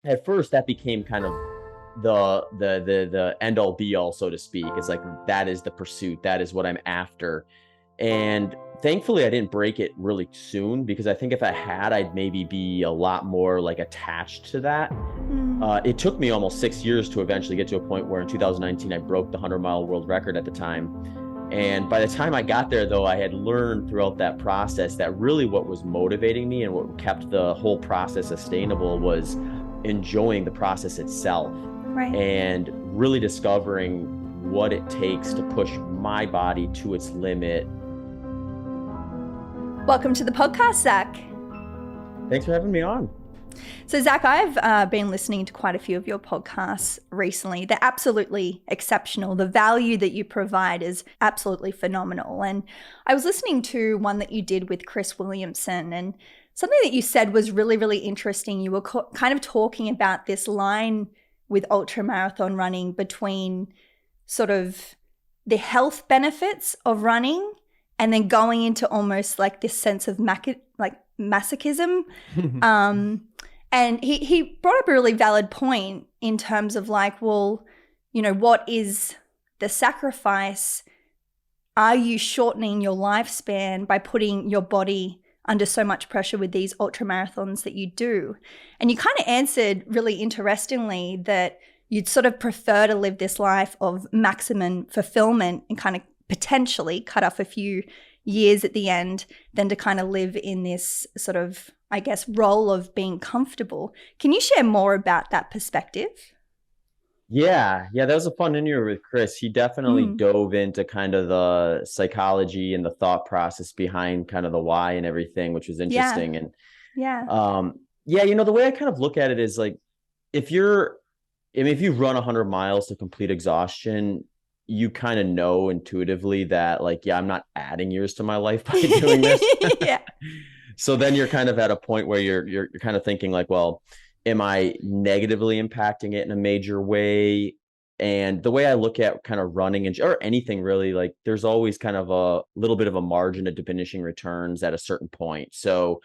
at first that became kind of the end all be all, so to speak. It's like, that is the pursuit, that is what I'm after. And thankfully I didn't break it really soon, because I think if I had, I'd maybe be a lot more like attached to that. Mm. It took me almost 6 years to eventually get to a point where in 2019 I broke the 100-mile world record at the time. And by the time I got there, though, I had learned throughout that process that really what was motivating me and what kept the whole process sustainable was enjoying the process itself, Right. and really discovering what it takes to push my body to its limit. Welcome to the podcast, Zach. Thanks for having me on. So, Zach, I've been listening to quite a few of your podcasts recently. They're absolutely exceptional. The value that you provide is absolutely phenomenal. And I was listening to one that you did with Chris Williamson, and something that you said was really, really interesting. You were kind of talking about this line with ultramarathon running between sort of the health benefits of running and then going into almost like this sense of masochism. And he brought up a really valid point in terms of like, well, you know, what is the sacrifice? Are you shortening your lifespan by putting your body under so much pressure with these ultra marathons that you do? And you kind of answered really interestingly that you'd sort of prefer to live this life of maximum fulfillment and kind of potentially cut off a few years at the end than to kind of live in this sort of, I guess, role of being comfortable. Can you share more about that perspective? Yeah, that was a fun interview with Chris. He definitely Mm, dove into kind of the psychology and the thought process behind kind of the why and everything, which was yeah, interesting. And yeah. yeah, the way I kind of look at it is like, if you're, I mean, if you run 100 miles to complete exhaustion, you kind of know intuitively that, like, yeah, I'm not adding years to my life by doing this. Yeah. So then you're kind of at a point where you're kind of thinking like, well, am I negatively impacting it in a major way? And the way I look at kind of running and or anything really, like, there's always kind of a little bit of a margin of diminishing returns at a certain point. So,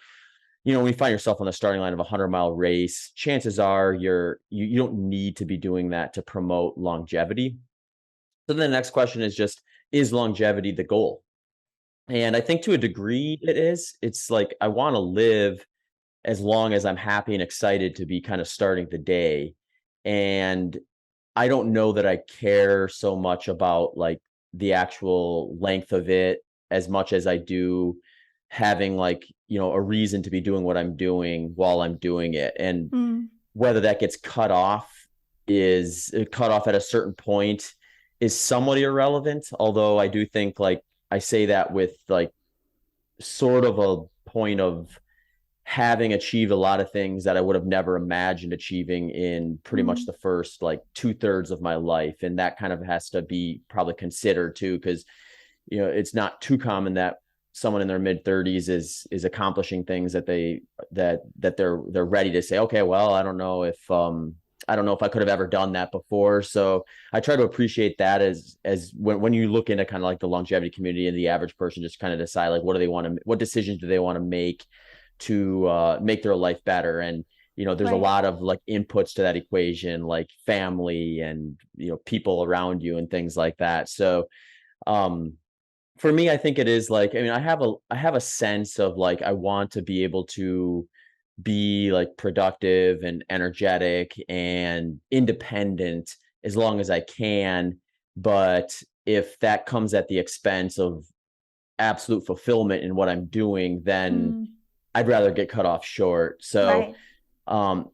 when you find yourself on the starting line of a 100-mile race, chances are you don't need to be doing that to promote longevity. So then the next question is just, is longevity the goal? And I think to a degree it is. It's like, I want to live as long as I'm happy and excited to be kind of starting the day. And I don't know that I care so much about like the actual length of it as much as I do having, like, a reason to be doing what I'm doing while I'm doing it. And Mm, whether that gets cut off at a certain point is somewhat irrelevant. Although I do think, like, I say that with like sort of a point of having achieved a lot of things that I would have never imagined achieving in pretty much mm, the first like 2/3 of my life. And that kind of has to be probably considered too, because it's not too common that someone in their mid 30s is accomplishing things that they're ready to say, okay, well, I don't know if I could have ever done that before. So I try to appreciate that as when you look into kind of like the longevity community, and the average person just kind of decide like, what decisions do they want to make their life better. And there's a right. lot of like inputs to that equation, like family and people around you and things like that. So um for me, I think it is like, I mean, I have a sense of like, I want to be able to be like productive and energetic and independent as long as I can. But if that comes at the expense of absolute fulfillment in what I'm doing, then Mm, I'd rather get cut off short. So right. um,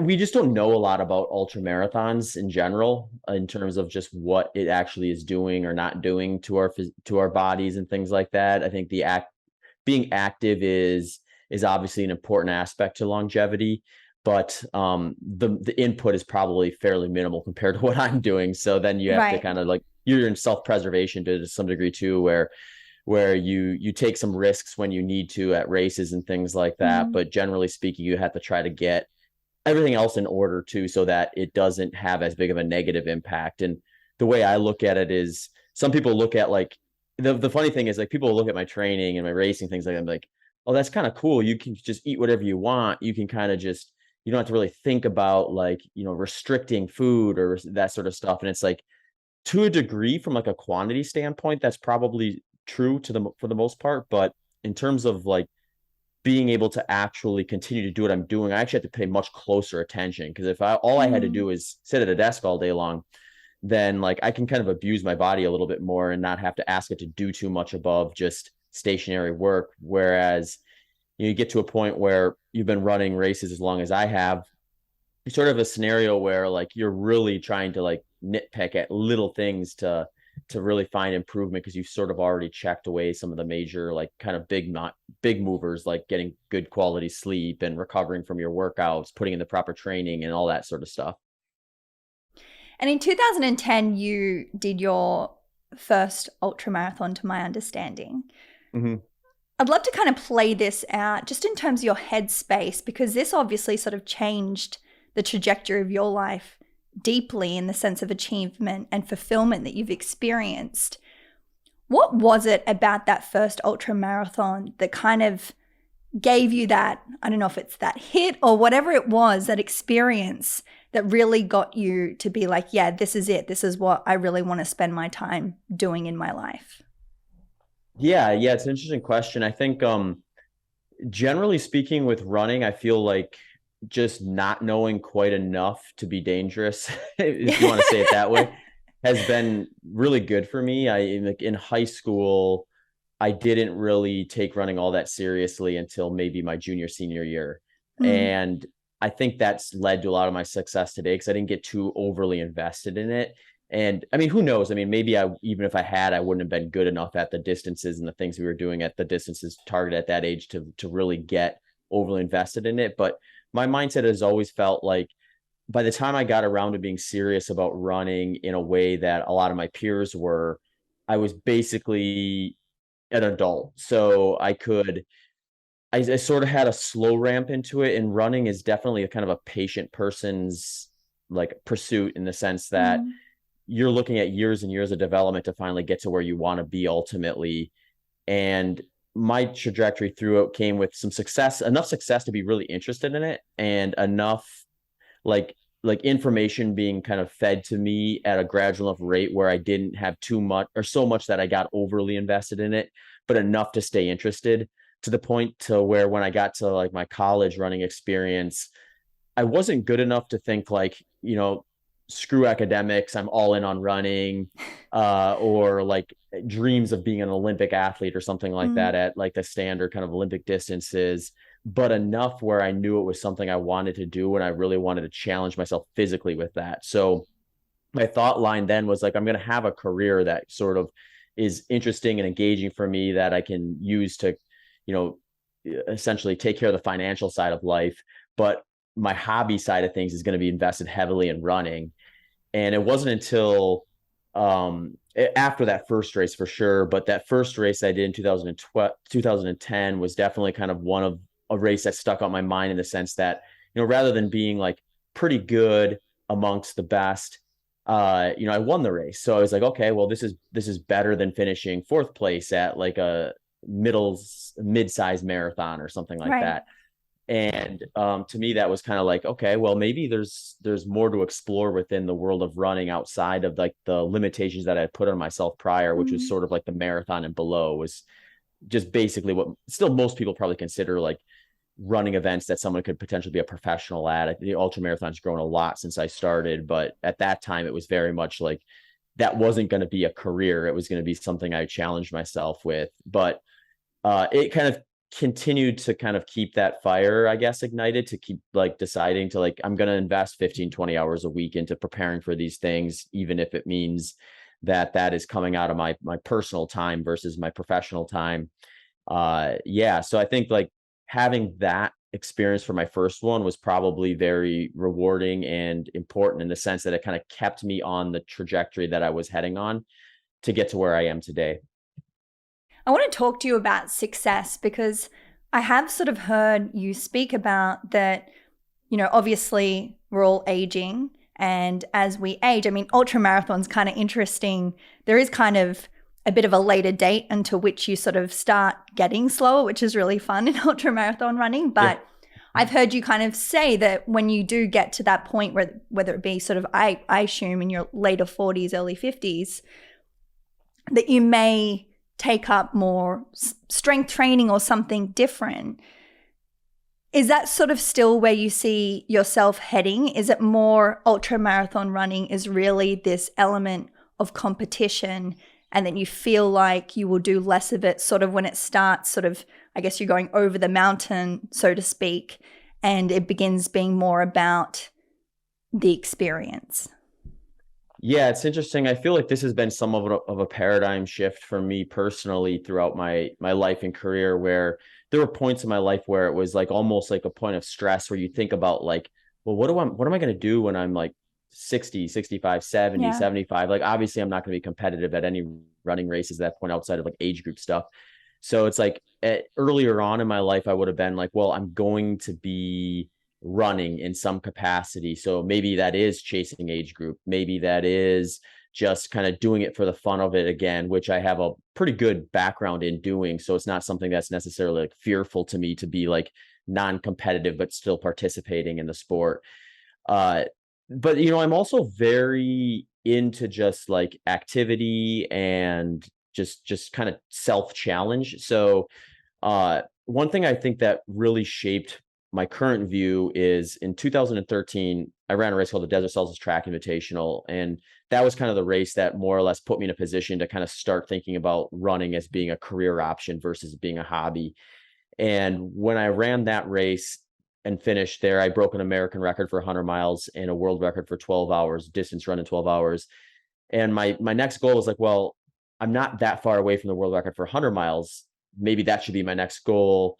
we just don't know a lot about ultra marathons in general, in terms of just what it actually is doing or not doing to our bodies and things like that. I think being active is obviously an important aspect to longevity, but the input is probably fairly minimal compared to what I'm doing. So then you have to Right. kind of like, you're in self preservation to some degree too, where you take some risks when you need to at races and things like that. Mm, But generally speaking, you have to try to get everything else in order too, so that it doesn't have as big of a negative impact. And the way I look at it is, some people look at like, the funny thing is, like, people look at my training and my racing things like, I'm like, oh, that's kind of cool. You can just eat whatever you want. You can kind of just you don't have to really think about like, restricting food or that sort of stuff. And it's like, to a degree, from like a quantity standpoint, that's probably true for the most part. But in terms of like being able to actually continue to do what I'm doing, I actually have to pay much closer attention, because if all I had to Mm. do is sit at a desk all day long, then like I can kind of abuse my body a little bit more and not have to ask it to do too much above just stationary work. Whereas you get to a point where you've been running races as long as I have, sort of a scenario where like you're really trying to like nitpick at little things to really find improvement, because you've sort of already checked away some of the major like kind of big movers, like getting good quality sleep and recovering from your workouts, putting in the proper training and all that sort of stuff. And in 2010, you did your first ultra marathon, to my understanding. Mm-hmm. I'd love to kind of play this out just in terms of your headspace, because this obviously sort of changed the trajectory of your life deeply in the sense of achievement and fulfillment that you've experienced. What was it about that first ultra marathon that kind of gave you that, I don't know if it's that hit or whatever it was, that experience that really got you to be like, yeah, this is it. This is what I really want to spend my time doing in my life? Yeah, it's an interesting question. I think generally speaking with running, I feel like just not knowing quite enough to be dangerous, if you want to say it that way, has been really good for me. In high school, I didn't really take running all that seriously until maybe my junior, senior year. Mm, And I think that's led to a lot of my success today, because I didn't get too overly invested in it. And I mean, who knows? I mean, maybe even if I had, I wouldn't have been good enough at the distances and the things we were doing at the distances targeted at that age to really get overly invested in it. But my mindset has always felt like by the time I got around to being serious about running in a way that a lot of my peers were, I was basically an adult. So I sort of had a slow ramp into it, and running is definitely a kind of a patient person's like pursuit, in the sense that mm, you're looking at years and years of development to finally get to where you want to be ultimately. And my trajectory through it came with some success, enough success to be really interested in it, and enough like information being kind of fed to me at a gradual enough rate where I didn't have too much or so much that I got overly invested in it, but enough to stay interested, to the point to where when I got to like my college running experience, I wasn't good enough to think like, screw academics, I'm all in on running, or like dreams of being an Olympic athlete or something like mm, that at like the standard kind of Olympic distances, but enough where I knew it was something I wanted to do and I really wanted to challenge myself physically with that. So my thought line then was like, I'm going to have a career that sort of is interesting and engaging for me, that I can use to, you know, essentially take care of the financial side of life. But my hobby side of things is going to be invested heavily in running. And it wasn't until after that first race for sure, but that first race I did in 2012, 2010 was definitely kind of one of a race that stuck out my mind, in the sense that, rather than being like pretty good amongst the best, I won the race. So I was like, okay, well, this is better than finishing fourth place at like a mid-sized marathon or something like right. that. And to me, that was kind of like, okay, well, maybe there's more to explore within the world of running outside of like the limitations that I had put on myself prior, which was Mm, sort of like the marathon and below, was just basically what still most people probably consider like running events that someone could potentially be a professional at. The ultra marathon's grown a lot since I started, but at that time it was very much like that wasn't going to be a career. It was going to be something I challenged myself with. But it kind of continued to kind of keep that fire, I guess, ignited, to keep like deciding to like, I'm going to invest 15, 20 hours a week into preparing for these things, even if it means that is coming out of my personal time versus my professional time. Yeah. So I think like having that experience for my first one was probably very rewarding and important, in the sense that it kind of kept me on the trajectory that I was heading on to get to where I am today. I want to talk to you about success, because I have sort of heard you speak about that, obviously we're all aging. And as we age, I mean, ultra marathon's kind of interesting. There is kind of a bit of a later date until which you sort of start getting slower, which is really fun in ultra marathon running. Yeah. But I've heard you kind of say that when you do get to that point where, whether it be sort of, I assume in your later 40s, early 50s, that you may take up more strength training or something different. Is that sort of still where you see yourself heading? Is it more ultra marathon running is really this element of competition, and then you feel like you will do less of it sort of when it starts sort of, I guess you're going over the mountain, so to speak, and it begins being more about the experience? Yeah, it's interesting. I feel like this has been some of a paradigm shift for me personally throughout my life and career, where there were points in my life where it was like almost like a point of stress where you think about like, well, what am I going to do when I'm like 60, 65, 70, Yeah. 75? Like obviously I'm not going to be competitive at any running races at that point outside of like age group stuff. So it's like earlier on in my life, I would have been like, well, I'm going to be running in some capacity. So maybe that is chasing age group. Maybe that is just kind of doing it for the fun of it again, which I have a pretty good background in doing. So it's not something that's necessarily like fearful to me to be like non-competitive, but still participating in the sport. Uh, but I'm also very into just like activity and just kind of self challenge. So one thing I think that really shaped my current view is in 2013, I ran a race called the Desert Celsius Track Invitational. And that was kind of the race that more or less put me in a position to kind of start thinking about running as being a career option versus being a hobby. And when I ran that race and finished there, I broke an American record for 100 miles and a world record for 12 hours, distance run in 12 hours. And my next goal was like, well, I'm not that far away from the world record for 100 miles. Maybe that should be my next goal.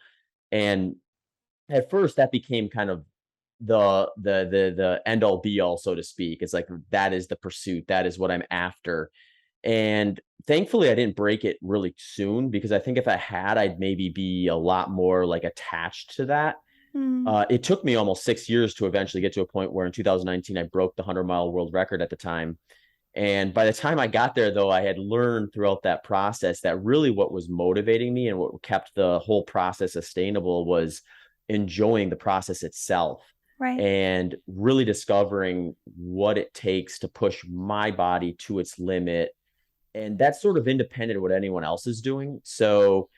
And at first that became kind of the end all be all, so to speak. It's like that is the pursuit, that is what I'm after. And thankfully I didn't break it really soon, because I think if I had, I'd maybe be a lot more like attached to that. Mm. It took me almost 6 years to eventually get to a point where in 2019 I broke the 100-mile world record at the time. And by the time I got there, though, I had learned throughout that process that really what was motivating me and what kept the whole process sustainable was enjoying the process itself Right. and really discovering what it takes to push my body to its limit. And that's sort of independent of what anyone else is doing. So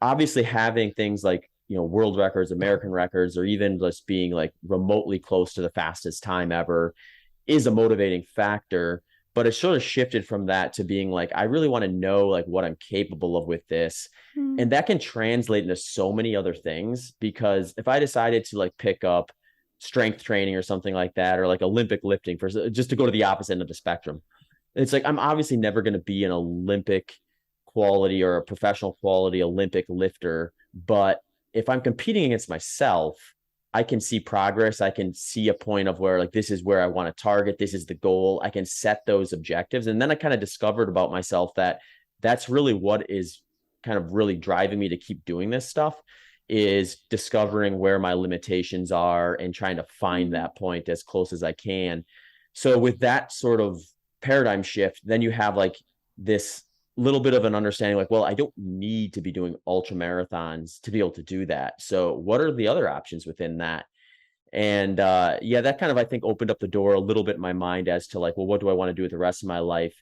obviously having things like, world records, American records, or even just being like remotely close to the fastest time ever is a motivating factor. But it sort of shifted from that to being like, I really want to know like what I'm capable of with this. Mm. And that can translate into so many other things, because if I decided to like pick up strength training or something like that, or like Olympic lifting, for just to go to the opposite end of the spectrum, it's like, I'm obviously never going to be an Olympic quality or a professional quality Olympic lifter. But if I'm competing against myself, I can see progress. I can see a point of where like, this is where I want to target. This is the goal. I can set those objectives. And then I kind of discovered about myself that that's really what is kind of really driving me to keep doing this stuff, is discovering where my limitations are and trying to find that point as close as I can. So with that sort of paradigm shift, then you have like this little bit of an understanding like, well, I don't need to be doing ultra marathons to be able to do that. So what are the other options within that? And yeah, that kind of, I think, opened up the door a little bit in my mind as to like, well, what do I want to do with the rest of my life,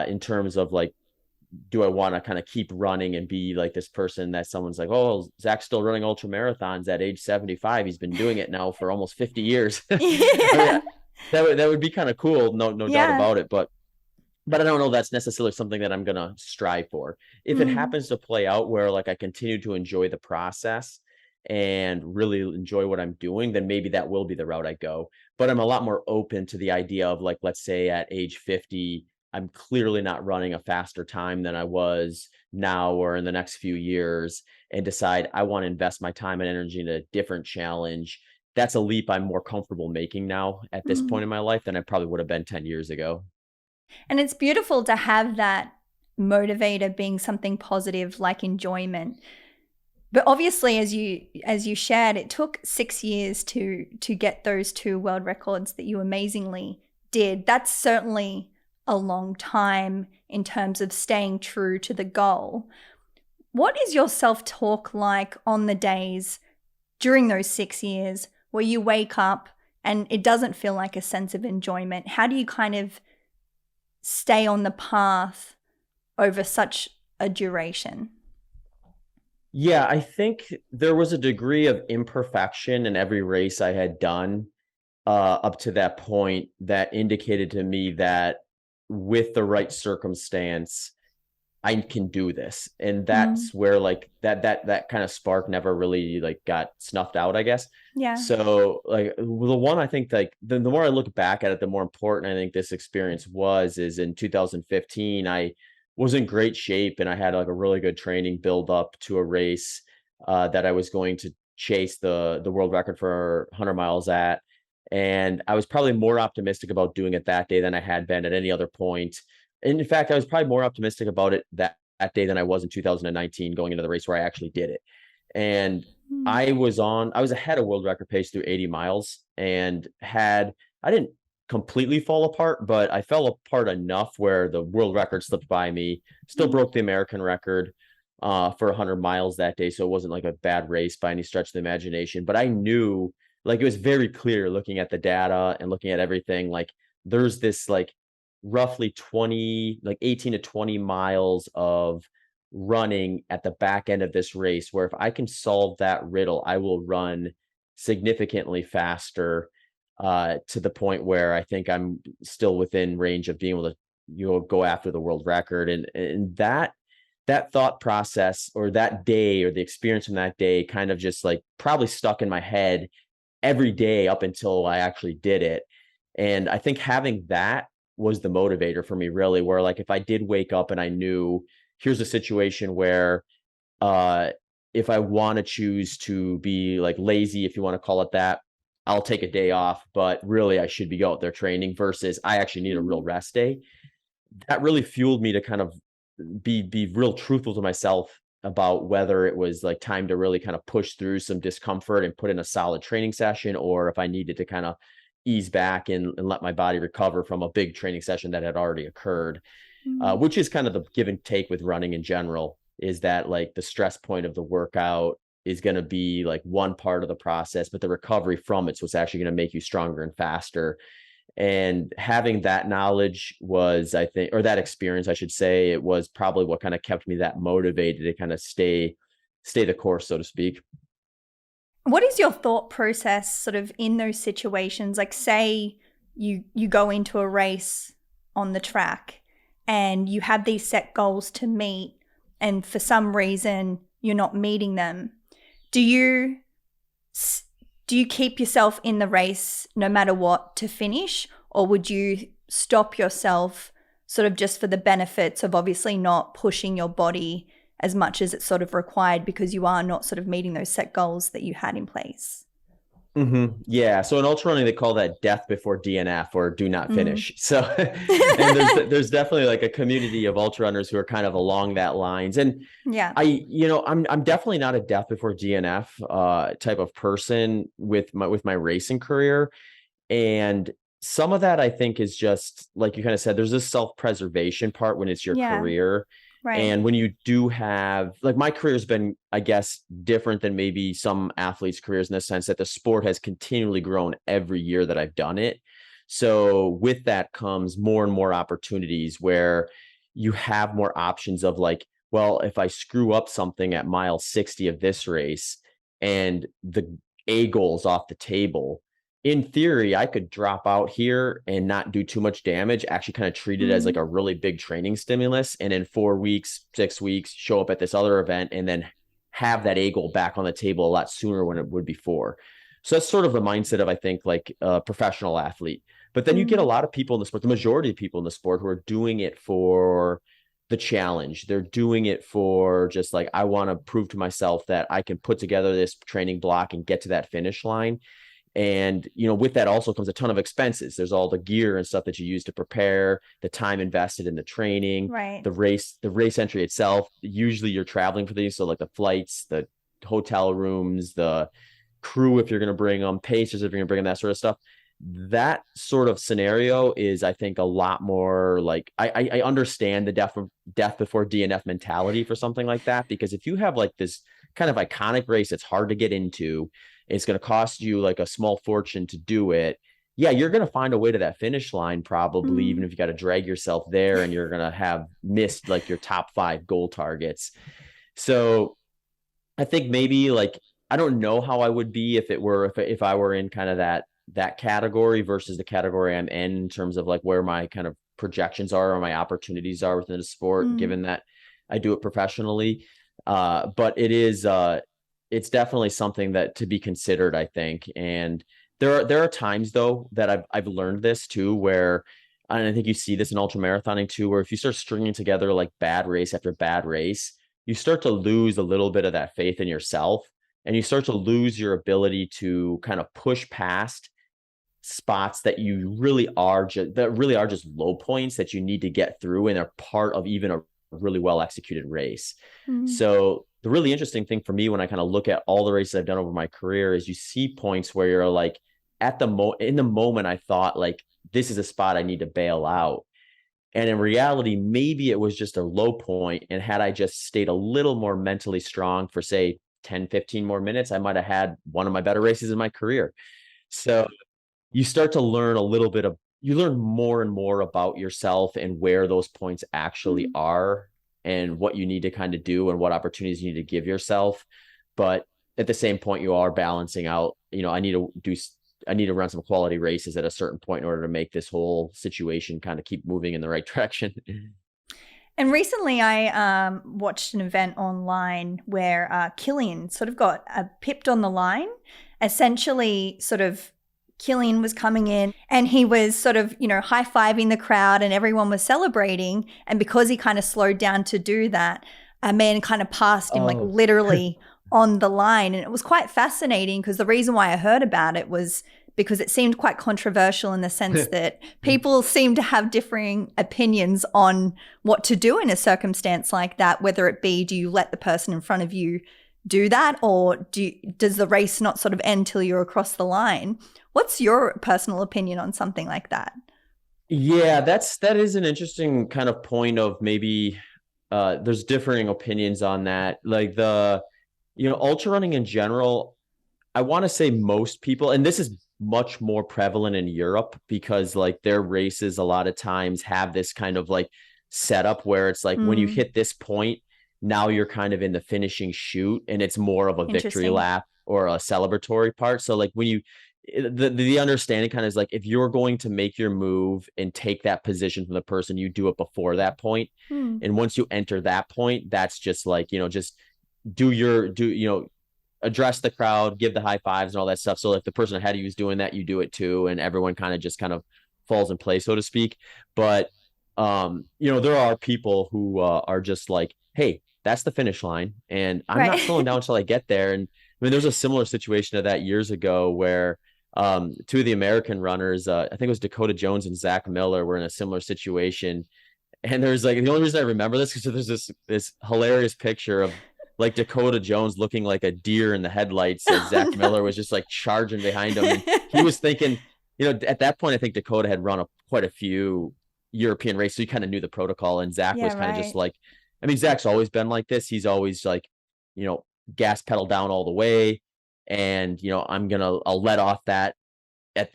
in terms of like, do I want to kind of keep running and be like this person that someone's like, oh, Zach's still running ultra marathons at age 75. He's been doing it now for almost 50 years. I Yeah. mean, that would be kind of cool. No doubt Yeah. about it. But I don't know that's necessarily something that I'm going to strive for. If it Mm. happens to play out where like I continue to enjoy the process and really enjoy what I'm doing, then maybe that will be the route I go. But I'm a lot more open to the idea of like, let's say at age 50, I'm clearly not running a faster time than I was now or in the next few years, and decide I want to invest my time and energy in a different challenge. That's a leap I'm more comfortable making now at this Mm. point in my life than I probably would have been 10 years ago. And it's beautiful to have that motivator being something positive like enjoyment. But obviously, as you shared, it took 6 years to get those two world records that you amazingly did. That's certainly a long time in terms of staying true to the goal. What is your self-talk like on the days during those 6 years where you wake up and it doesn't feel like a sense of enjoyment? How do you kind of stay on the path over such a duration? Yeah, I think there was a degree of imperfection in every race I had done up to that point that indicated to me that with the right circumstance, I can do this. And Mm. that's where like that kind of spark never really like got snuffed out, I guess. Yeah. So like the one I think like the more I look back at it, the more important I think this experience is in 2015, I was in great shape and I had like a really good training build up to a race that I was going to chase the world record for 100 miles at. And I was probably more optimistic about doing it that day than I had been at any other point. And in fact, I was probably more optimistic about it that day than I was in 2019 going into the race where I actually did it. And Mm. I was ahead of world record pace through 80 miles and I didn't completely fall apart, but I fell apart enough where the world record slipped by me, still Mm. broke the American record for 100 miles that day. So it wasn't like a bad race by any stretch of the imagination, but I knew like it was very clear looking at the data and looking at everything, like there's this like roughly 20, like 18 to 20 miles of running at the back end of this race where if I can solve that riddle, I will run significantly faster to the point where I think I'm still within range of being able to go after the world record. And that thought process or that day or the experience from that day kind of just like probably stuck in my head every day up until I actually did it. And I think having that was the motivator for me, really, where like if I did wake up and I knew here's a situation where uh if I want to choose to be like lazy, if you want to call it that, I'll take a day off, but really I should be out there training versus I actually need a real Mm. rest day. That really fueled me to kind of be real truthful to myself about whether it was like time to really kind of push through some discomfort and put in a solid training session, or if I needed to kind of ease back and let my body recover from a big training session that had already occurred. Mm. Which is kind of the give and take with running in general, is that like the stress point of the workout is going to be like one part of the process, but the recovery from it's what's actually going to make you stronger and faster. And having that knowledge was, I think, or that experience, I should say, it was probably what kind of kept me that motivated to kind of stay the course, so to speak. What is your thought process sort of in those situations? Like say you go into a race on the track and you have these set goals to meet and for some reason you're not meeting them. Do you do you keep yourself in the race no matter what to finish, or would you stop yourself sort of just for the benefits of obviously not pushing your body as much as it's sort of required because you are not sort of meeting those set goals that you had in place? Yeah. So in ultra running, they call that death before DNF or do not Mm. finish. So, and there's definitely like a community of ultra runners who are kind of along that lines. And Yeah. I'm definitely not a death before DNF type of person with my racing career. And some of that I think is just like you kind of said, there's this self-preservation part when it's your Yeah. career. Right. And when you do have, like, my career has been, I guess, different than maybe some athletes' careers in the sense that the sport has continually grown every year that I've done it. So with that comes more and more opportunities where you have more options of like, well, if I screw up something at mile 60 of this race and the A goal's off the table, in theory, I could drop out here and not do too much damage, actually kind of treat it as like Mm. a really big training stimulus. And in 4 weeks, 6 weeks, show up at this other event and then have that A goal back on the table a lot sooner when it would before. So that's sort of the mindset of, I think, like a professional athlete. But then you get a Mm. lot of people in the sport, the majority of people in the sport who are doing it for the challenge. They're doing it for just like, I want to prove to myself that I can put together this training block and get to that finish line. And, with that also comes a ton of expenses. There's all the gear and stuff that you use to prepare, the time invested in the training, Right. the race entry itself. Usually you're traveling for these. So like the flights, the hotel rooms, the crew, if you're going to bring them, pacers, if you're going to bring them, that sort of stuff. That sort of scenario is, I think, a lot more like I understand the death before DNF mentality for something like that, because if you have like this kind of iconic race. It's hard to get into. It's going to cost you like a small fortune to do it. Yeah, you're going to find a way to that finish line probably, even Mm. if you got to drag yourself there and you're going to have missed like your top 5 goal targets. So I think maybe like, I don't know how I would be if I were in kind of that category versus the category I'm in terms of like where my kind of projections are or my opportunities are within the sport, Mm. given that I do it professionally. But it's definitely something that to be considered, I think. And there are times though that I've learned this too, where, and I think you see this in ultra marathoning too, where if you start stringing together like bad race after bad race, you start to lose a little bit of that faith in yourself, and you start to lose your ability to kind of push past spots that really are just low points that you need to get through and are part of even a really well executed race. Mm. So the really interesting thing for me when I kind of look at all the races I've done over my career is you see points where you're like in the moment I thought like this is a spot I need to bail out. And in reality, maybe it was just a low point. And had I just stayed a little more mentally strong for, say, 10, 15 more minutes, I might have had one of my better races in my career. So you start to learn you learn more and more about yourself and where those points actually Mm. are and what you need to kind of do and what opportunities you need to give yourself. But at the same point, you are balancing out, I need to run some quality races at a certain point in order to make this whole situation kind of keep moving in the right direction. And recently, I watched an event online where Killian sort of got pipped on the line. Essentially, sort of Killian was coming in and he was sort of, high-fiving the crowd and everyone was celebrating. And because he kind of slowed down to do that, a man kind of passed him, like Oh, literally on the line. And it was quite fascinating because the reason why I heard about it was because it seemed quite controversial in the sense that people seem to have differing opinions on what to do in a circumstance like that, whether it be, do you let the person in front of you do that, or does the race not sort of end till you're across the line? What's your personal opinion on something like that? yeah, that is an interesting kind of point of maybe there's differing opinions on that. Like ultra running in general, I want to say most people, and this is much more prevalent in Europe because like their races a lot of times have this kind of like setup where it's like when you Mm, hit this point, now you're kind of in the finishing shoot and it's more of a victory interesting. lap or a celebratory part. So like when the understanding kind of is like if you're going to make your move and take that position from the person, you do it before that point. Mm, And once you enter that point, that's just like, just do address the crowd, give the high fives and all that stuff. So if the person ahead of you is doing that, you do it too, and everyone kind of falls in place, so to speak. But there are people who are just like, hey, that's the finish line, and I'm not slowing right. down until I get there. And I mean, there's a similar situation to that years ago where two of the American runners, I think it was Dakota Jones and Zach Miller, were in a similar situation. And there's like the only reason I remember this is there's this hilarious picture of like Dakota Jones looking like a deer in the headlights as Oh Zach Miller was just like charging behind him. And he no. was thinking, at that point, I think Dakota had run quite a few European races. So he kind of knew the protocol. And Zach Yeah, was kind of just right. like, I mean, Zach's always been like this. He's always like, you know, gas pedal down all the way. And, I'll let off that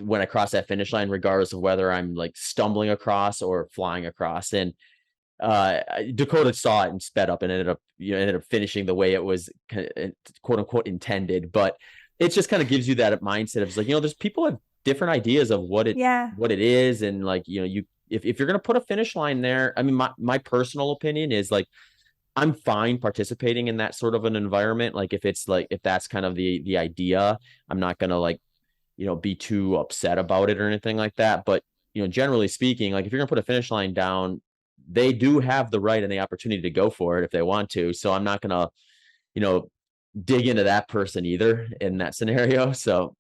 when I cross that finish line, regardless of whether I'm like stumbling across or flying across. And uh Dakota saw it and sped up and ended up finishing the way it was quote unquote intended. But it just kind of gives you that mindset of like, there's people have different ideas of Yeah. what it is. And like, if you're going to put a finish line there, I mean, my personal opinion is like, I'm fine participating in that sort of an environment. Like if that's kind of the idea, I'm not going to like, be too upset about it or anything like that. But, generally speaking, like if you're going to put a finish line down, they do have the right and the opportunity to go for it if they want to. So I'm not going to, you know, dig into that person either in that scenario. So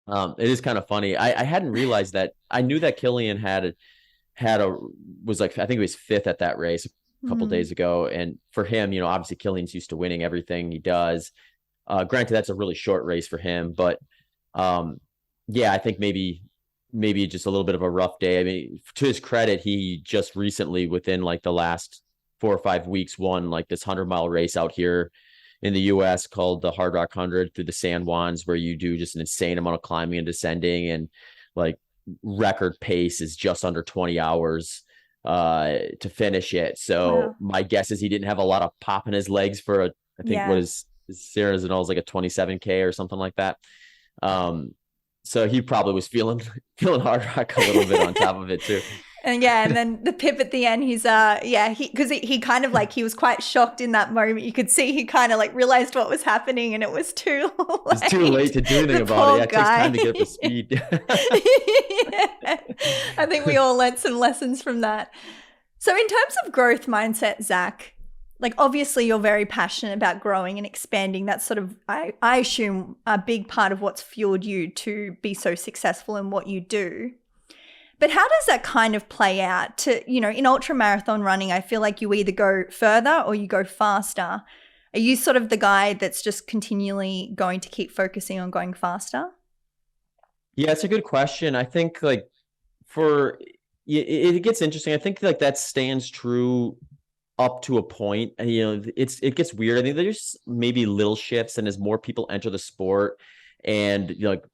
it is kind of funny. I hadn't realized that. I knew that Killian had a was like, I think he was fifth at that race a couple Mm. days ago. And for him, obviously Killian's used to winning everything he does. Granted, that's a really short race for him, but um, yeah, I think maybe just a little bit of a rough day. I mean, to his credit, he just recently, within like the last 4 or 5 weeks, won like this 100-mile race out here in the US called the Hard Rock 100 through the San Juans, where you do just an insane amount of climbing and descending, and like record pace is just under 20 hours to finish it. So Wow. my guess is he didn't have a lot of pop in his legs for I think what Yeah. is Sarah's and all is like a 27K or something like that. So he probably was feeling hard rock a little bit on top of it too. And yeah, and then the pip at the end, he's he kind of like, he was quite shocked in that moment. You could see he kind of like realized what was happening and it was too late. It's too late to do anything The about it. poor Yeah, it takes guy. time to get up to speed. Yeah. I think we all learned some lessons from that. So in terms of growth mindset, Zach, like obviously you're very passionate about growing and expanding. That's sort of, I assume, a big part of what's fueled you to be so successful in what you do. But how does that kind of play out to, in ultra marathon running? I feel like you either go further or you go faster. Are you sort of the guy that's just continually going to keep focusing on going faster? Yeah, it's a good question. I think like for it gets interesting. I think like that stands true up to a point. And it gets weird. I think there's maybe little shifts, and as more people enter the sport and like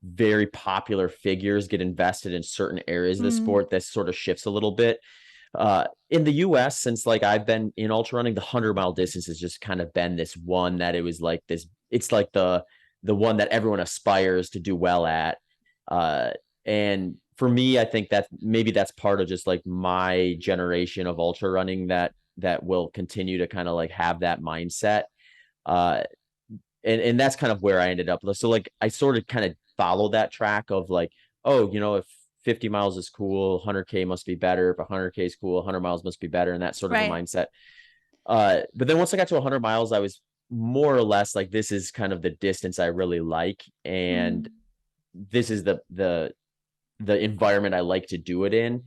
very popular figures get invested in certain areas of the sport, that sort of shifts a little bit. In the US, since like I've been in ultra running, the 100-mile distance has just kind of been this one that it was like this, it's like the one that everyone aspires to do well at. And for me, I think that maybe that's part of just like my generation of ultra running that will continue to kind of like have that mindset. And that's kind of where I ended up. So like I sort of kind of follow that track of like, oh, if 50 miles is cool, 100K must be better. If 100K is cool, 100 miles must be better, and that sort of a Right. mindset. But then once I got to 100 miles, I was more or less like, this is kind of the distance I really like, and Mm. this is the environment I like to do it in.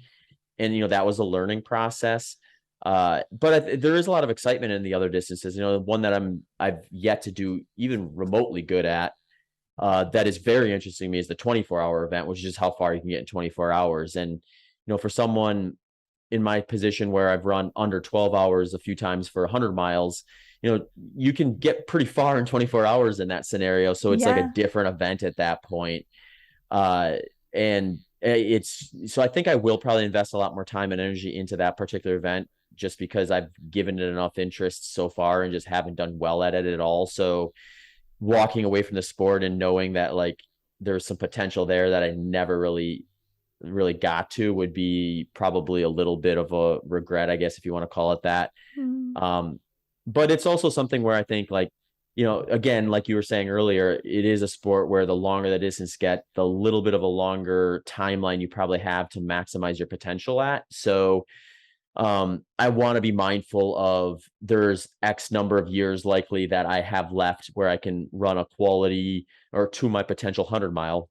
And that was a learning process. But there is a lot of excitement in the other distances. One that I've yet to do even remotely good at, that is very interesting to me, is the 24-hour event, which is just how far you can get in 24 hours. And for someone in my position where I've run under 12 hours a few times for 100 miles, you can get pretty far in 24 hours in that scenario. So it's like a Yeah. different event at that point. And so I think I will probably invest a lot more time and energy into that particular event, just because I've given it enough interest so far and just haven't done well at it at all. So walking away from the sport and knowing that like there's some potential there that I never really got to would be probably a little bit of a regret, I guess, if you want to call it that. Mm. But it's also something where I think like, again, like you were saying earlier, it is a sport where the longer the distance get, the little bit of a longer timeline you probably have to maximize your potential at. So I want to be mindful of, there's X number of years likely that I have left where I can run a quality or to my potential 100-mile.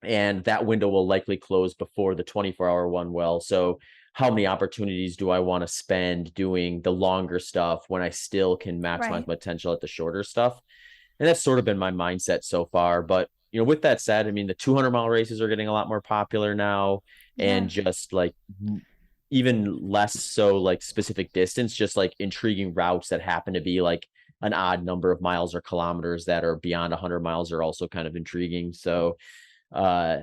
And that window will likely close before the 24-hour one will. So how many opportunities do I want to spend doing the longer stuff when I still can maximize Right. my potential at the shorter stuff? And that's sort of been my mindset so far. But with that said, I mean, the 200-mile races are getting a lot more popular now, Yeah. and just like even less so like specific distance, just like intriguing routes that happen to be like an odd number of miles or kilometers that are beyond 100 miles are also kind of intriguing. So uh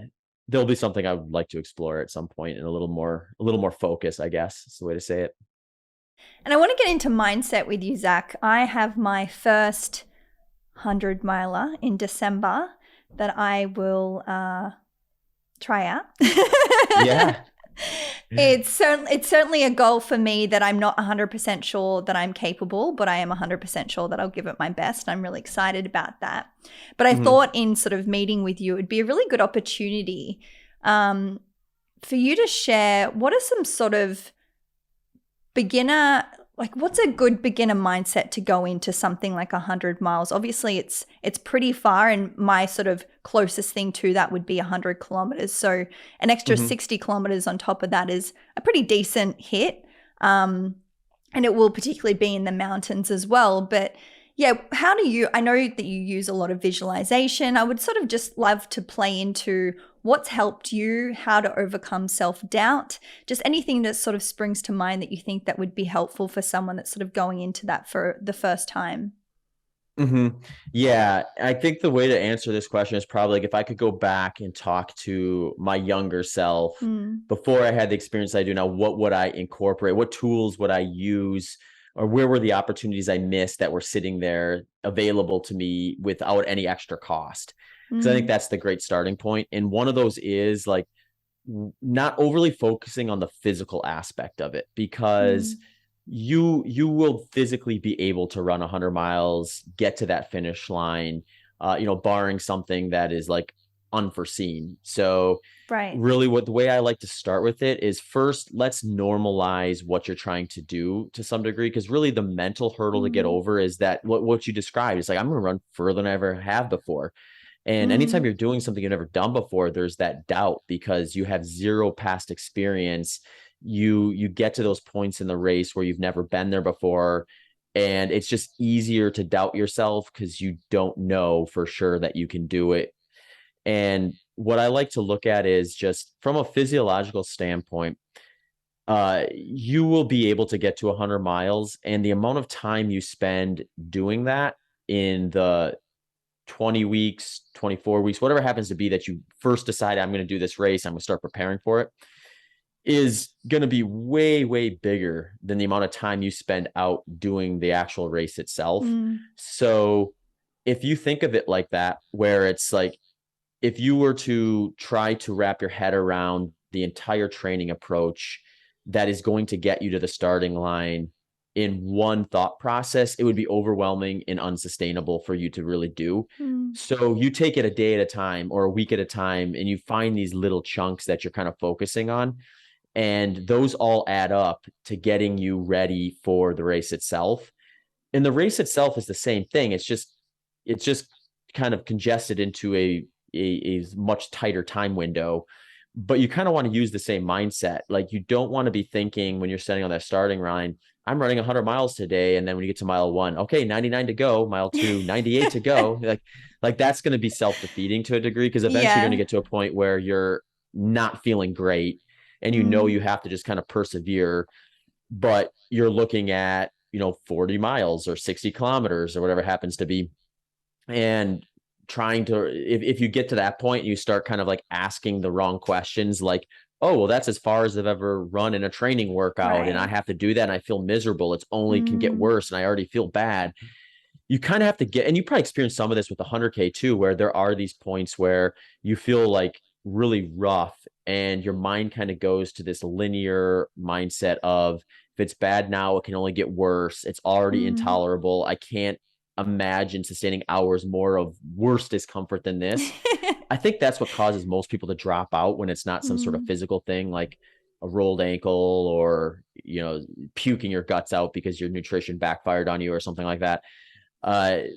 there'll be something I would like to explore at some point, and a little more focus, I guess is the way to say it. And I want to get into mindset with you, Zach. I have my first 100 miler in December that I will try out. Yeah. It's certainly a goal for me that I'm not 100% sure that I'm capable, but I am 100% sure that I'll give it my best. I'm really excited about that. But I Mhm. thought in sort of meeting with you, it'd be a really good opportunity for you to share what are some sort of beginner, like what's a good beginner mindset to go into something like 100 miles? Obviously it's pretty far, and my sort of closest thing to that would be 100 kilometers. So an extra Mhm. 60 kilometers on top of that is a pretty decent hit. And it will particularly be in the mountains as well. But yeah, I know that you use a lot of visualization. I would sort of just love to play into what's helped you, how to overcome self-doubt, just anything that sort of springs to mind that you think that would be helpful for someone that's sort of going into that for the first time. hmm Yeah, I think the way to answer this question is probably like if I could go back and talk to my younger self Mm, before I had the experience I do now, what would I incorporate? What tools would I use? Or where were the opportunities I missed that were sitting there available to me without any extra cost? Because I think mm, that's the great starting point. And one of those is like not overly focusing on the physical aspect of it, because mm, you will physically be able to run 100 miles, get to that finish line, barring something that is like unforeseen. So right. really what the way I like to start with it is first, let's normalize what you're trying to do to some degree, because really the mental hurdle to get Mm, over is that what you described is like, I'm going to run further than I ever have before. And anytime mm, you're doing something you've never done before, there's that doubt because you have zero past experience. You get to those points in the race where you've never been there before, and it's just easier to doubt yourself because you don't know for sure that you can do it. And what I like to look at is just from a physiological standpoint, you will be able to get to 100 miles, and the amount of time you spend doing that in the 20 weeks, 24 weeks, whatever happens to be that you first decide I'm going to do this race, I'm going to start preparing for it, is going to be way, way bigger than the amount of time you spend out doing the actual race itself. mm, So if you think of it like that, where it's like, if you were to try to wrap your head around the entire training approach that is going to get you to the starting line in one thought process, it would be overwhelming and unsustainable for you to really do. mm, So you take it a day at a time or a week at a time, and you find these little chunks that you're kind of focusing on. And those all add up to getting you ready for the race itself. And the race itself is the same thing. It's just kind of congested into a much tighter time window, but you kind of want to use the same mindset. Like, you don't want to be thinking when you're standing on that starting line, I'm running 100 miles today, and then when you get to mile 1, okay, 99 to go, mile 2, 98 to go, like that's going to be self-defeating to a degree, because eventually you're going to yeah. get to a point where you're not feeling great, and you Mm, have to just kind of persevere. But you're looking at 40 miles or 60 kilometers or whatever it happens to be, and trying to, if you get to that point, you start kind of like asking the wrong questions, like, oh, well, that's as far as I've ever run in a training workout, and I right. have to do that and I feel miserable, it's only can get Mm, worse and I already feel bad. You kind of have to get, and you probably experience some of this with the 100K too, where there are these points where you feel like really rough, and your mind kind of goes to this linear mindset of, if it's bad now, it can only get worse, it's already mm. intolerable, I can't imagine sustaining hours more of worse discomfort than this. I think that's what causes most people to drop out when it's not some sort of Mm, physical thing like a rolled ankle, or puking your guts out because your nutrition backfired on you or something like that.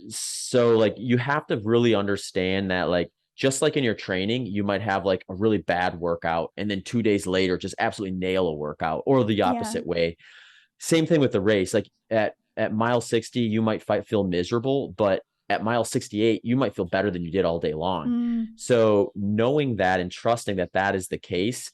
So like, you have to really understand that, like, just like in your training, you might have like a really bad workout and then 2 days later just absolutely nail a workout, or the yeah. opposite way. Same thing with the race. Like at mile 60, you might feel miserable, but at mile 68, you might feel better than you did all day long. Mm, So knowing that and trusting that that is the case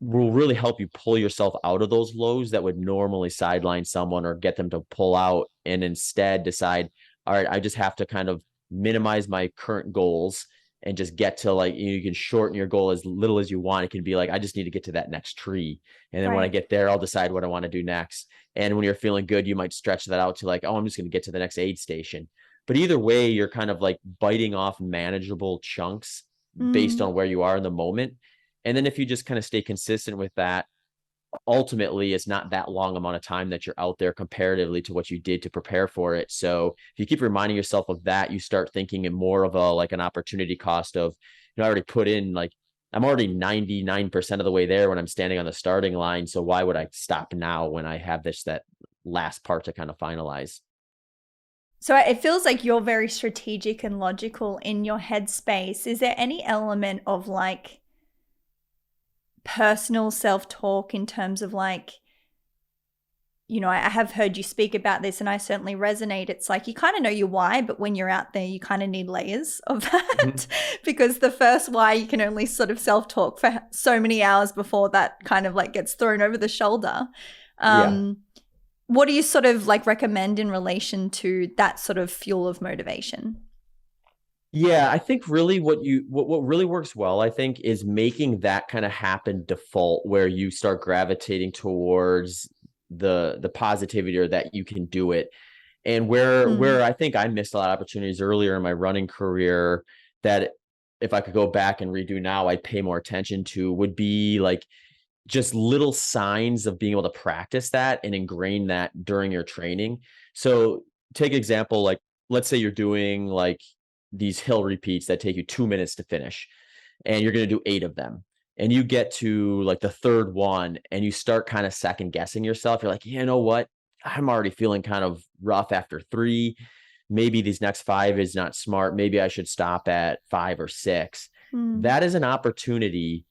will really help you pull yourself out of those lows that would normally sideline someone or get them to pull out, and instead decide, all right, I just have to kind of minimize my current goals and just get to, like, you can shorten your goal as little as you want. It can be like, I just need to get to that next tree. And then when I right. get there, I'll decide what I want to do next. And when you're feeling good, you might stretch that out to like, oh, I'm just going to get to the next aid station. But either way, you're kind of like biting off manageable chunks based Mm, on where you are in the moment. And then if you just kind of stay consistent with that, ultimately it's not that long amount of time that you're out there comparatively to what you did to prepare for it. So if you keep reminding yourself of that, you start thinking in more of a like an opportunity cost of, I already put in, like, I'm already 99% of the way there when I'm standing on the starting line. So why would I stop now when I have that last part to kind of finalize? so it feels like you're very strategic and logical in your headspace. Is there any element of like personal self-talk in terms of like, I have heard you speak about this and I certainly resonate. It's like you kind of know your why, but when you're out there, you kind of need layers of that Mhm. because the first why you can only sort of self-talk for so many hours before that kind of like gets thrown over the shoulder. Yeah. Um, what do you sort of like recommend in relation to that sort of fuel of motivation? Yeah, I think really what really works well, I think, is making that kind of happen default where you start gravitating towards the positivity or that you can do it. And where Mm. I think I missed a lot of opportunities earlier in my running career that if I could go back and redo now, I'd pay more attention to would be like just little signs of being able to practice that and ingrain that during your training. So take example, like let's say you're doing like these hill repeats that take you 2 minutes to finish, and you're going to do 8 of them. And you get to like the third one and you start kind of second guessing yourself. You're like, you know what? I'm already feeling kind of rough after three. Maybe these next five is not smart. Maybe I should stop at 5 or 6. Mm. That is an opportunity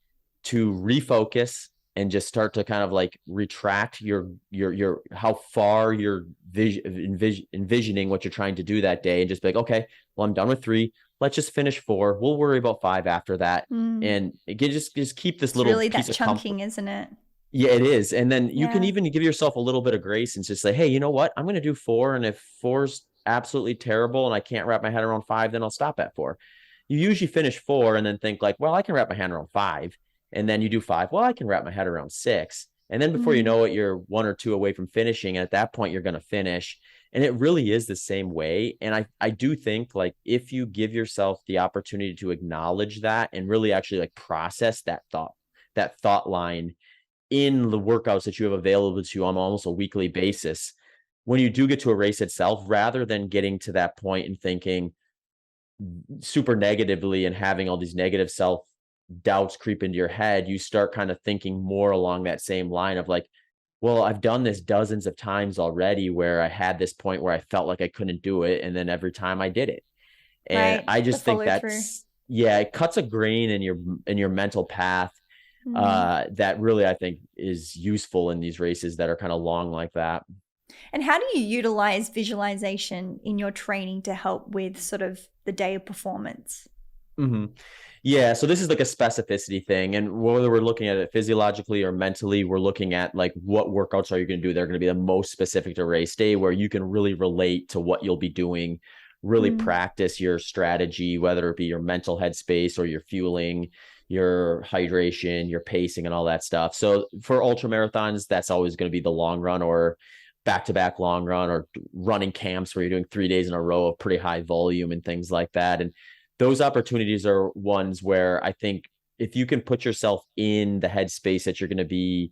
to refocus and just start to kind of like retract your how far you're envisioning what you're trying to do that day, and just be like, okay, well, I'm done with 3. Let's just finish 4. We'll worry about 5 after that. Mm. And again, just keep this It's little really piece that of comfort. chunking, isn't it? Yeah, it is. And then you can Yeah. even give yourself a little bit of grace and just say, hey, you know what? I'm going to do 4. And if 4's absolutely terrible and I can't wrap my head around 5, then I'll stop at 4. You usually finish 4 and then think like, well, I can wrap my head around 5. And then you do 5. Well, I can wrap my head around 6. And then before you Mm. know it, you're 1 or 2 away from finishing. And at that point, you're going to finish. And it really is the same way. And I do think like if you give yourself the opportunity to acknowledge that and really actually like process that thought line in the workouts that you have available to you on almost a weekly basis, when you do get to a race itself, rather than getting to that point and thinking super negatively and having all these negative self doubts creep into your head, you start kind of thinking more along that same line of like, well, I've done this dozens of times already where I had this point where I felt like I couldn't do it. And then every time I did it. And Right. I The just think follow through. that's, yeah, it cuts a grain in your mental path Mm. that really I think is useful in these races that are kind of long like that. And how do you utilize visualization in your training to help with sort of the day of performance? hmm Yeah, so this is like a specificity thing, and whether we're looking at it physiologically or mentally, we're looking at like what workouts are you going to do? They're going to be the most specific to race day, where you can really relate to what you'll be doing, really Mm. practice your strategy, whether it be your mental headspace or your fueling, your hydration, your pacing, and all that stuff. So for ultra marathons, that's always going to be the long run or back-to-back long run, or running camps where you're doing 3 days in a row of pretty high volume and things like that. And those opportunities are ones where I think if you can put yourself in the headspace that you're going to be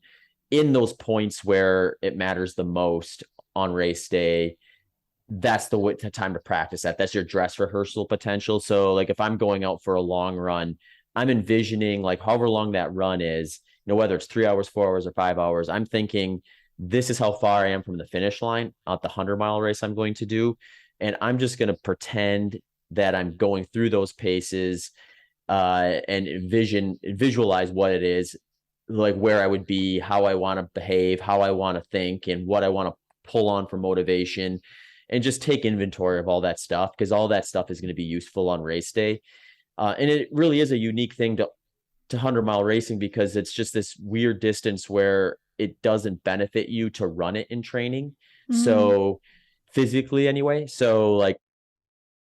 in those points where it matters the most on race day, that's the time to practice that. That's your dress rehearsal potential. So like if I'm going out for a long run, I'm envisioning like however long that run is, whether it's 3 hours, 4 hours, or 5 hours, I'm thinking this is how far I am from the finish line at the 100-mile race I'm going to do. And I'm just going to pretend that I'm going through those paces and visualize what it is, like where I would be, how I want to behave, how I want to think, and what I want to pull on for motivation, and just take inventory of all that stuff, because all that stuff is going to be useful on race day. And it really is a unique thing to 100-mile racing, because it's just this weird distance where it doesn't benefit you to run it in training. Mm. So physically anyway. So like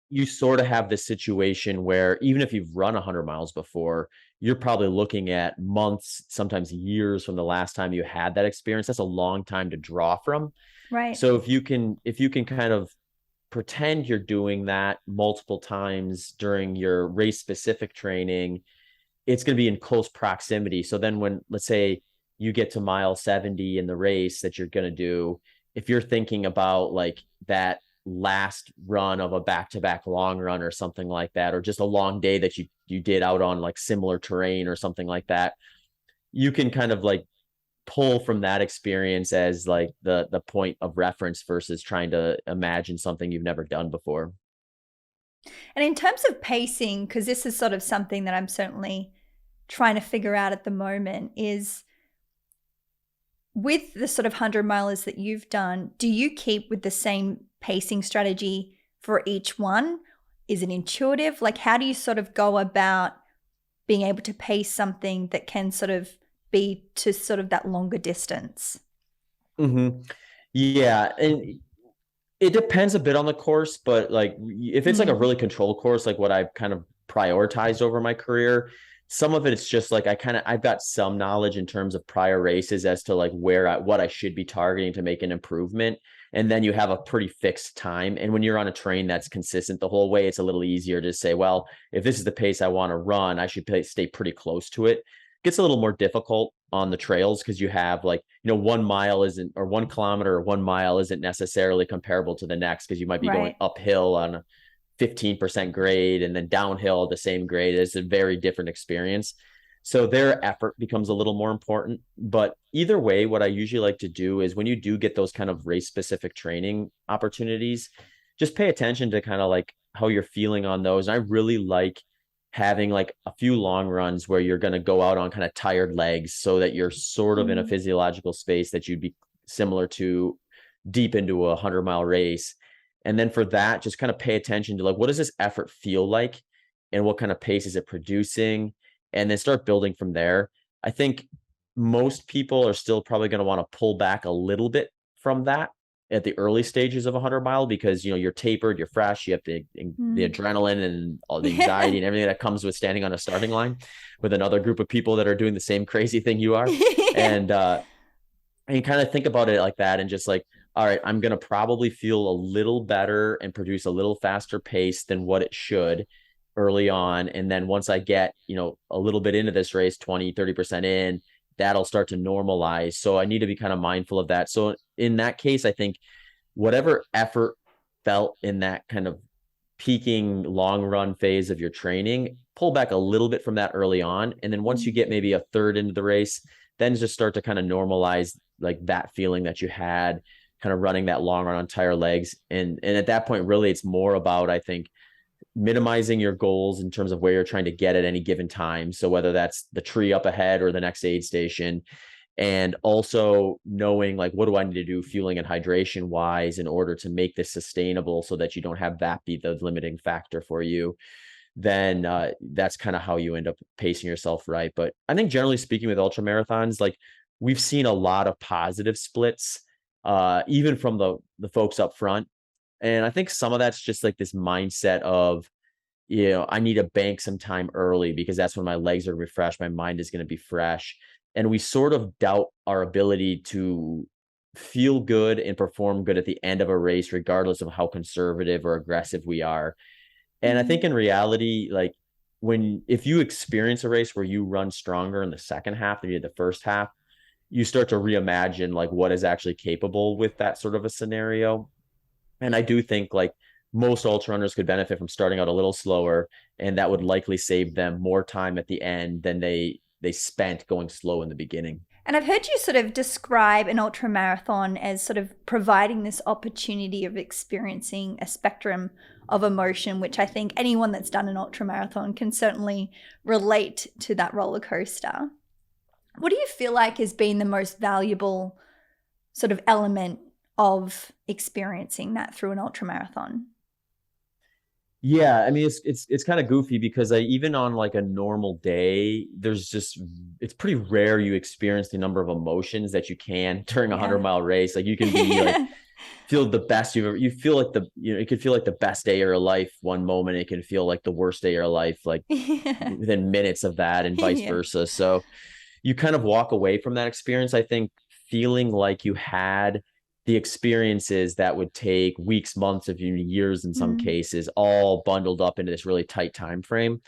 you sort of have this situation where even if you've run 100 miles before, you're probably looking at months, sometimes years from the last time you had that experience. That's a long time to draw from. Right. So if you can kind of pretend you're doing that multiple times during your race specific training, it's going to be in close proximity. So then when, let's say, you get to mile 70 in the race that you're going to do, if you're thinking about like that last run of a back-to-back long run or something like that, or just a long day that you did out on like similar terrain or something like that, you can kind of like pull from that experience as like the point of reference versus trying to imagine something you've never done before. And in terms of pacing, because this is sort of something that I'm certainly trying to figure out at the moment, is with the sort of 100 milers that you've done, do you keep with the same pacing strategy for each one? Is it intuitive? Like, how do you sort of go about being able to pace something that can sort of be to sort of that longer distance? Mm-hmm. Yeah, and it depends a bit on the course, but like if it's like a Mm, really controlled course, like what I've kind of prioritized over my career, some of it's just like I've got some knowledge in terms of prior races as to like what I should be targeting to make an improvement. And then you have a pretty fixed time. And when you're on a train that's consistent the whole way, it's a little easier to say, well, if this is the pace I want to run, I should stay pretty close to it. Gets a little more difficult on the trails because you have like, 1 mile isn't, or 1 kilometer or 1 mile isn't necessarily comparable to the next, because you might be going right. uphill on a 15% grade and then downhill the same grade. It's a very different experience. So their effort becomes a little more important. But either way, what I usually like to do is when you do get those kind of race specific training opportunities, just pay attention to kind of like how you're feeling on those. And I really like having like a few long runs where you're going to go out on kind of tired legs so that you're sort of in a Mm, physiological space that you'd be similar to deep into a 100-mile race. And then for that, just kind of pay attention to like, what does this effort feel like and what kind of pace is it producing? And then start building from there. I think most people are still probably going to want to pull back a little bit from that at the early stages of a 100 mile, because you're tapered, you're fresh, you have the mm. adrenaline and all the Yeah. anxiety and everything that comes with standing on a starting line with another group of people that are doing the same crazy thing you are. Yeah. And uh and you kind of think about it like that, and just like, all right, I'm going to probably feel a little better and produce a little faster pace than what it should early on. And then once I get, a little bit into this race, 20-30% in, that'll start to normalize. So I need to be kind of mindful of that. So in that case, I think whatever effort felt in that kind of peaking long run phase of your training, pull back a little bit from that early on. And then once you Mm, get maybe a third into the race, then just start to kind of normalize like that feeling that you had kind of running that long run on tire legs. And at that point, really, it's more about, I think, minimizing your goals in terms of where you're trying to get at any given time. So whether that's the tree up ahead or the next aid station, and also knowing like, what do I need to do fueling and hydration wise in order to make this sustainable so that you don't have that be the limiting factor for you. Then that's kind of how you end up pacing yourself right. But I think generally speaking with ultra marathons, like we've seen a lot of positive splits, even from the folks up front. And I think some of that's just like this mindset of, I need to bank some time early because that's when my legs are refreshed, my mind is going to be fresh. And we sort of doubt our ability to feel good and perform good at the end of a race, regardless of how conservative or aggressive we are. And I think mm, in reality, like if you experience a race where you run stronger in the second half than you did the first half, you start to reimagine like what is actually capable with that sort of a scenario. And I do think like most ultra runners could benefit from starting out a little slower, and that would likely save them more time at the end than they spent going slow in the beginning. And I've heard you sort of describe an ultra marathon as sort of providing this opportunity of experiencing a spectrum of emotion, which I think anyone that's done an ultra marathon can certainly relate to that roller coaster. What do you feel like has been the most valuable sort of element of experiencing that through an ultra marathon? Yeah, I mean it's kind of goofy because I even on like a normal day, it's pretty rare you experience the number of emotions that you can during a hundred Yeah. mile race. Like you can be like feel the best you've ever, you feel like it could feel like the best day of your life one moment, it can feel like the worst day of your life like Yeah. within minutes of that, and vice Yeah. versa. So you kind of walk away from that experience, I think, feeling like you had the experiences that would take weeks, months, of years in some Mm, cases, all bundled up into this really tight time frame.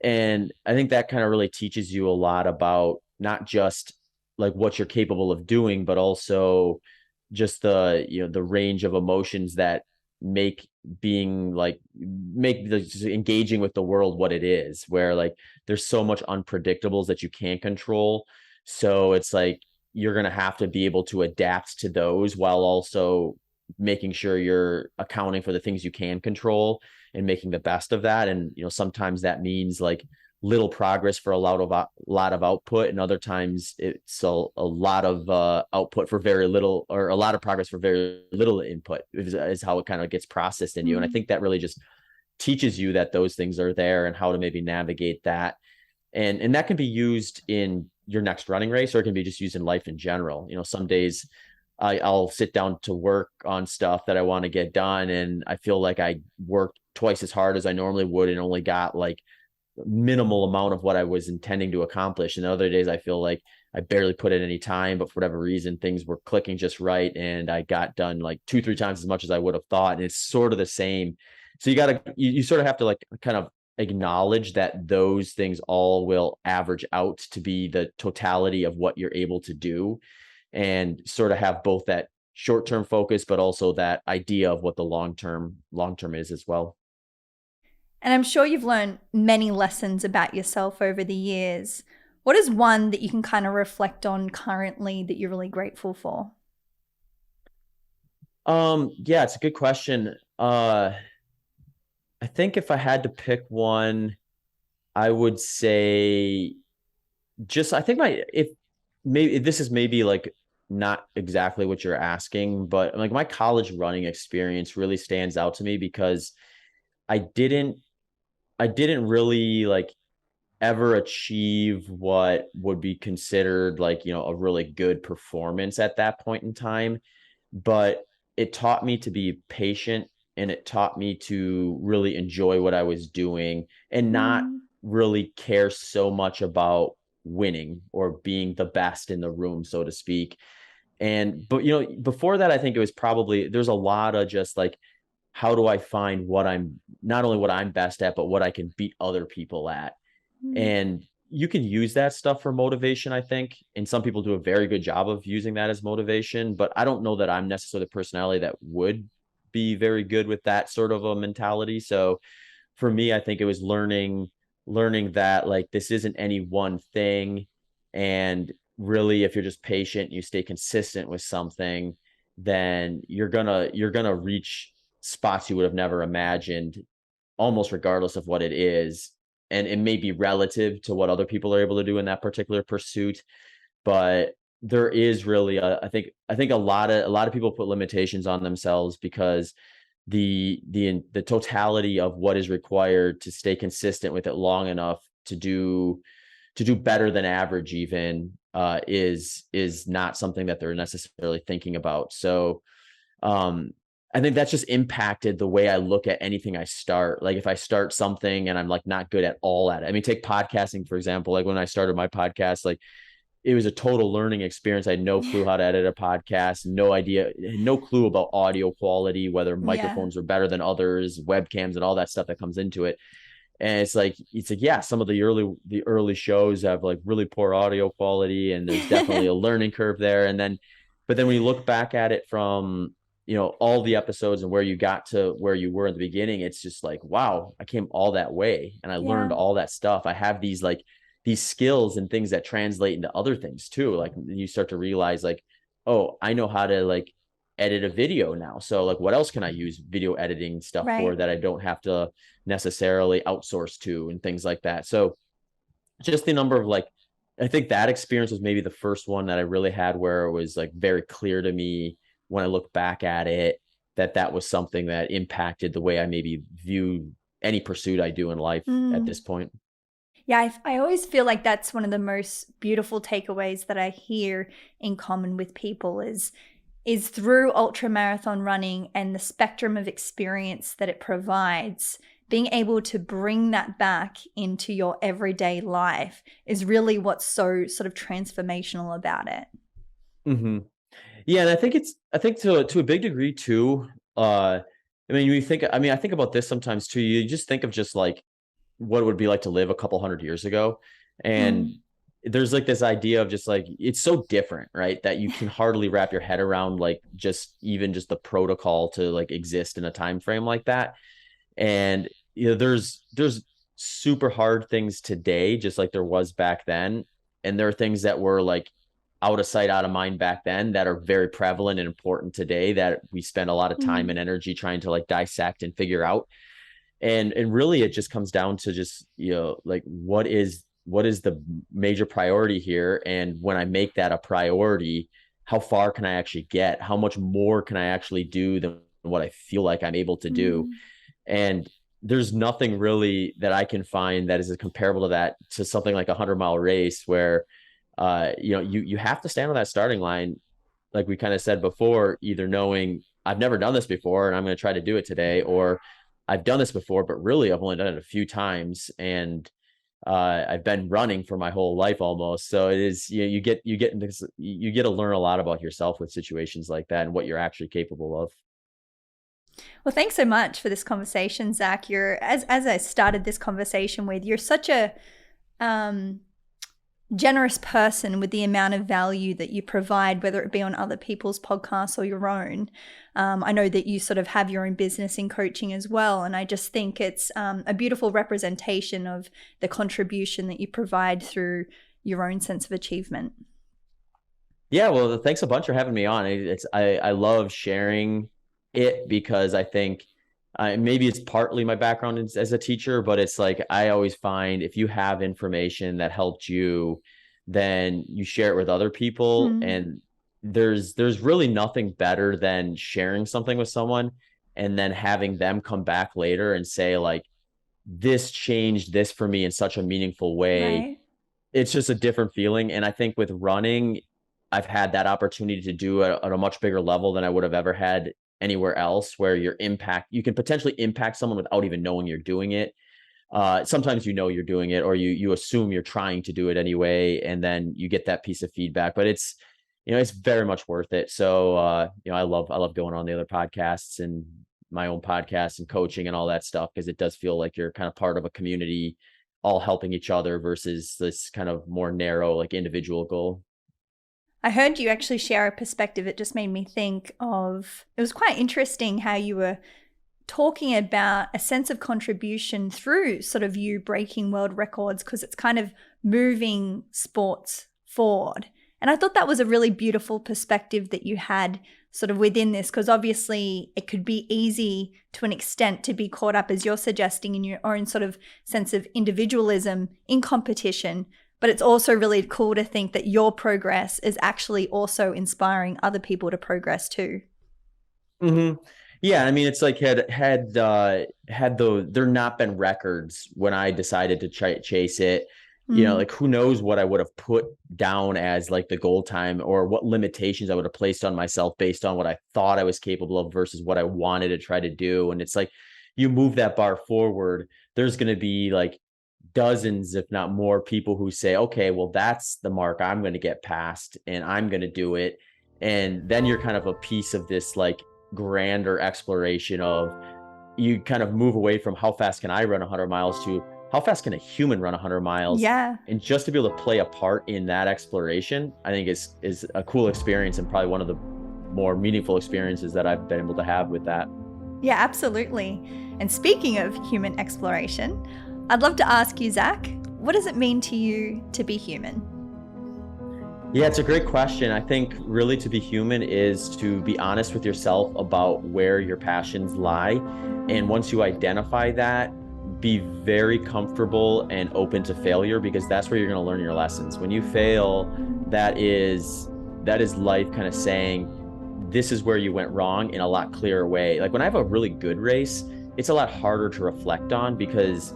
And I think that kind of really teaches you a lot about not just like what you're capable of doing, but also just the range of emotions that make being like make the engaging with the world what it is, where like there's so much unpredictables that you can't control. So it's like you're going to have to be able to adapt to those while also making sure you're accounting for the things you can control and making the best of that. And sometimes that means like little progress for a lot of output, and other times it's a lot of output for very little, or a lot of progress for very little input is how it kind of gets processed in you. And I mm, think that really just teaches you that those things are there and how to maybe navigate that. And that can be used in your next running race, or it can be just used in life in general. Some days I'll sit down to work on stuff that I want to get done, and I feel like I worked twice as hard as I normally would and only got like minimal amount of what I was intending to accomplish. And other days I feel like I barely put in any time, but for whatever reason, things were clicking just right. And I got done like 2-3 times as much as I would have thought. And it's sort of the same. So you sort of have to like kind of acknowledge that those things all will average out to be the totality of what you're able to do, and sort of have both that short-term focus, but also that idea of what the long term is as well. And I'm sure you've learned many lessons about yourself over the years. What is one that you can kind of reflect on currently that you're really grateful for? Yeah, it's a good question. I think if I had to pick one, I would say just I think my if maybe this is maybe like not exactly what you're asking, but like my college running experience really stands out to me because I didn't I didn't really like ever achieve what would be considered like, a really good performance at that point in time. But it taught me to be patient, and it taught me to really enjoy what I was doing and not Mm, really care so much about winning or being the best in the room, so to speak. But before that, I think it was probably there's a lot of just like, how do I find what I'm not only what I'm best at, but what I can beat other people at. mm, And you can use that stuff for motivation, I think. And some people do a very good job of using that as motivation, but I don't know that I'm necessarily the personality that would be very good with that sort of a mentality. So for me, I think it was learning that like this isn't any one thing. And really, if you're just patient, you stay consistent with something, then you're gonna reach spots you would have never imagined, almost regardless of what it is. And it may be relative to what other people are able to do in that particular pursuit, but there is really I think a lot of people put limitations on themselves because the totality of what is required to stay consistent with it long enough to do better than average even is not something that they're necessarily thinking about. So um I think that's just impacted the way I look at anything I start. Like if I start something and I'm like not good at all at it. I mean, take podcasting, for example. Like when I started my podcast, like it was a total learning experience. I had no clue how to edit a podcast, no idea, no clue about audio quality, whether yeah, microphones are better than others, webcams and all that stuff that comes into it. And it's like yeah, some of the early shows have like really poor audio quality, and there's definitely a learning curve there. But then when you look back at it from all the episodes and where you got to where you were in the beginning, it's just like, wow, I came all that way and I learned yeah, all that stuff. I have these skills and things that translate into other things too. Like you start to realize like, oh, I know how to like edit a video now. So like what else can I use video editing stuff for right. that I don't have to necessarily outsource to, and things like that. So just the number of like, I think that experience was maybe the first one that I really had where it was like very clear to me when I look back at it that that was something that impacted the way I maybe view any pursuit I do in life at Mm. this point. Yeah, I always feel like that's one of the most beautiful takeaways that I hear in common with people is through ultra marathon running and the spectrum of experience that it provides, being able to bring that back into your everyday life is really what's so sort of transformational about it. Mm-hmm. Yeah, and I think to a big degree too. I mean, I think about this sometimes too. You just think of just like what it would be like to live a couple hundred years ago, and Mm, there's like this idea of just like it's so different, right? That you can hardly wrap your head around like just the protocol to like exist in a time frame like that. And there's super hard things today, just like there was back then, and there are things that were like out of sight, out of mind back then that are very prevalent and important today that we spend a lot of time mm, and energy trying to like dissect and figure out. And really it just comes down to just like what is the major priority here, and when I make that a priority, how far can I actually get, how much more can I actually do than what I feel like I'm able to do. mm, And there's nothing really that I can find that is comparable to that, to something like a 100-mile race where you have to stand on that starting line like we kind of said before, either knowing I've never done this before and I'm going to try to do it today, or I've done this before, but really I've only done it a few times. And I've been running for my whole life almost. So it is, you get to learn a lot about yourself with situations like that and what you're actually capable of. Well, thanks so much for this conversation, Zach. You're, as I started this conversation with, you're such a um, generous person with the amount of value that you provide, whether it be on other people's podcasts or your own. I know that you sort of have your own business in coaching as well. And I just think it's a beautiful representation of the contribution that you provide through your own sense of achievement. Yeah, well, thanks a bunch for having me on. I love sharing it because I think maybe it's partly my background as a teacher, but it's like I always find if you have information that helped you, then you share it with other people. Mm, And there's really nothing better than sharing something with someone and then having them come back later and say like, this changed this for me in such a meaningful way. right. It's just a different feeling. And I think with running, I've had that opportunity to do it at a much bigger level than I would have ever had anywhere else, where you can potentially impact someone without even knowing you're doing it. Sometimes you know you're doing it, or you assume you're trying to do it anyway, and then you get that piece of feedback. But it's very much worth it. So I love going on the other podcasts and my own podcast and coaching and all that stuff, because it does feel like you're kind of part of a community, all helping each other versus this kind of more narrow, like individual goal. I heard you actually share a perspective. It just made me think of, it was quite interesting how you were talking about a sense of contribution through sort of you breaking world records, because it's kind of moving sports forward. And I thought that was a really beautiful perspective that you had sort of within this, because obviously it could be easy to an extent to be caught up, as you're suggesting, in your own sort of sense of individualism in competition. But it's also really cool to think that your progress is actually also inspiring other people to progress too. Hmm. Yeah, I mean, it's like had there not been records when I decided to chase it, Mm, like who knows what I would have put down as like the goal time, or what limitations I would have placed on myself based on what I thought I was capable of versus what I wanted to try to do. And it's like you move that bar forward, there's going to be like dozens, if not more, people who say, okay, well, that's the mark I'm going to get past and I'm going to do it. And then you're kind of a piece of this like grander exploration of, you kind of move away from how fast can I run 100 miles to how fast can a human run 100 miles. yeah. And just to be able to play a part in that exploration, I think is a cool experience, and probably one of the more meaningful experiences that I've been able to have with that. Yeah, absolutely. And speaking of human exploration, I'd love to ask you, Zach, what does it mean to you to be human? Yeah, it's a great question. I think really to be human is to be honest with yourself about where your passions lie. And once you identify that, be very comfortable and open to failure, because that's where you're going to learn your lessons. When you fail, that is life kind of saying, this is where you went wrong in a lot clearer way. Like when I have a really good race, it's a lot harder to reflect on, because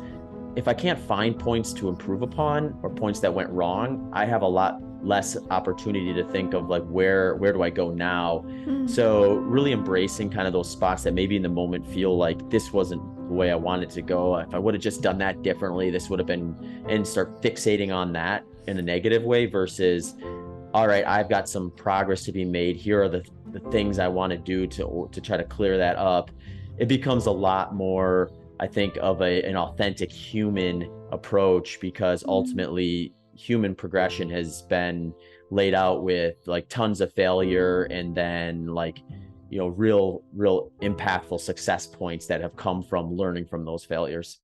if I can't find points to improve upon or points that went wrong, I have a lot less opportunity to think of like, where do I go now? Mm, So really embracing kind of those spots that maybe in the moment feel like this wasn't the way I wanted to go. If I would have just done that differently, this would have been, and start fixating on that in a negative way versus, all right, I've got some progress to be made. Here are the things I want to do to try to clear that up. It becomes a lot more, I think, of an authentic human approach, because mm. ultimately human progression has been laid out with like tons of failure, and then like, real impactful success points that have come from learning from those failures.